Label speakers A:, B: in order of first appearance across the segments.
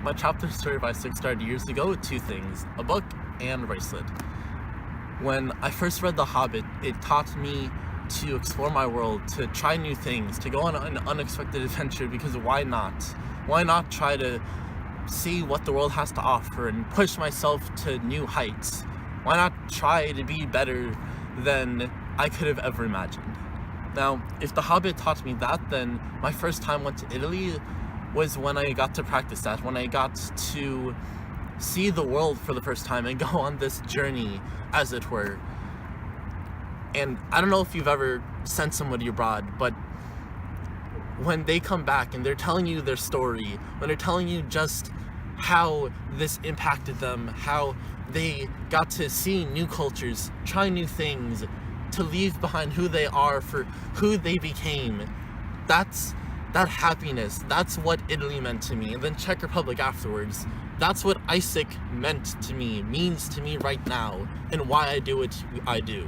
A: My chapter story by 6 started years ago with two things, a book and a bracelet. When I first read The Hobbit, it taught me to explore my world, to try new things, to go on an unexpected adventure, because why not? Why not try to see what the world has to offer and push myself to new heights? Why not try to be better than I could have ever imagined? Now, if The Hobbit taught me that, then my first time went to Italy was when I got to practice that, when I got to see the world for the first time and go on this journey, as it were. And I don't know if you've ever sent somebody abroad, but when they come back and they're telling you their story, when they're telling you just how this impacted them, how they got to see new cultures, try new things, to leave behind who they are for who they became, that happiness, that's what Italy meant to me. And then Czech Republic afterwards, that's what Isaac meant to me, means to me right now, and why I do what I do.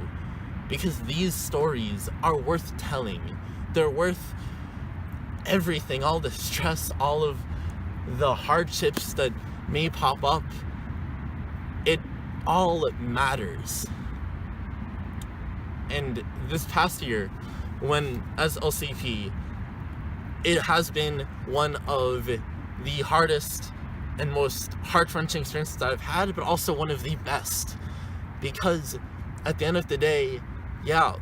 A: Because these stories are worth telling. They're worth everything, all the stress, all of the hardships that may pop up. It all matters. And this past year, when as LCP, it has been one of the hardest and most heart-wrenching experiences that I've had, but also one of the best. Because at the end of the day, yeah,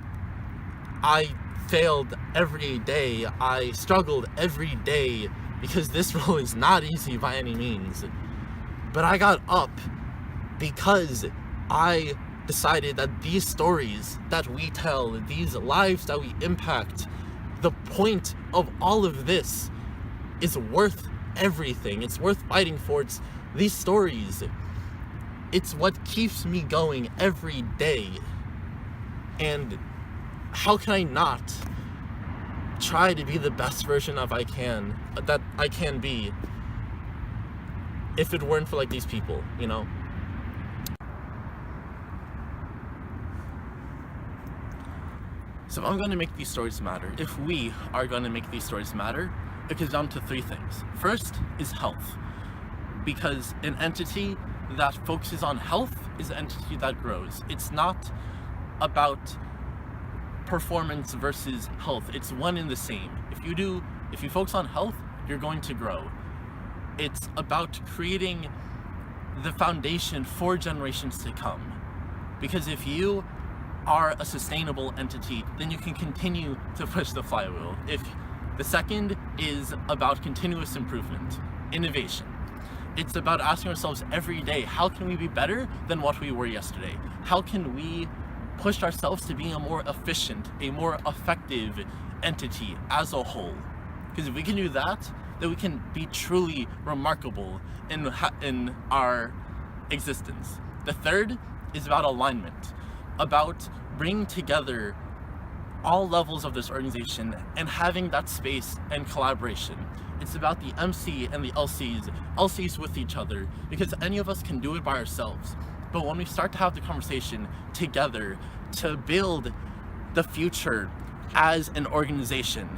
A: I failed every day, I struggled every day, because this role is not easy by any means. But I got up because I decided that these stories that we tell, these lives that we impact, the point of all of this is worth everything. It's worth fighting for. It's these stories. It's what keeps me going every day. And how can I not try to be the best version that I can be, if it weren't for like these people, you know? So if I'm going to make these stories matter, if we are going to make these stories matter, it comes down to three things. First is health, because an entity that focuses on health is an entity that grows. It's not about performance versus health. It's one and the same. If you focus on health, you're going to grow. It's about creating the foundation for generations to come. Because if you are a sustainable entity, then you can continue to push the flywheel. If the second is about continuous improvement, innovation. It's about asking ourselves every day, how can we be better than what we were yesterday? How can we push ourselves to be a more efficient, a more effective entity as a whole? Because if we can do that, then we can be truly remarkable in our existence. The third is about alignment, about bringing together all levels of this organization and having that space and collaboration. It's about the MC and the LCs with each other, because any of us can do it by ourselves. But when we start to have the conversation together to build the future as an organization,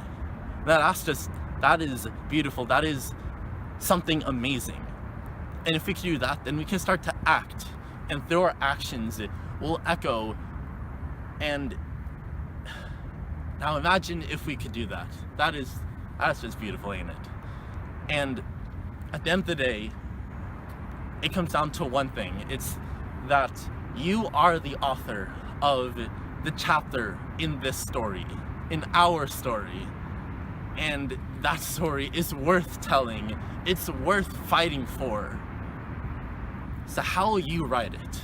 A: that is beautiful. That is something amazing. And if we can do that, then we can start to act, and through our actions will echo. And now imagine if we could do that. That's just beautiful, ain't it? And at the end of the day, it comes down to one thing. It's that you are the author of the chapter in this story, in our story. And that story is worth telling. It's worth fighting for. So how will you write it?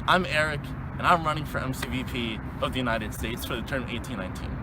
A: I'm Eric, and I'm running for MCVP of the United States for the term 1819.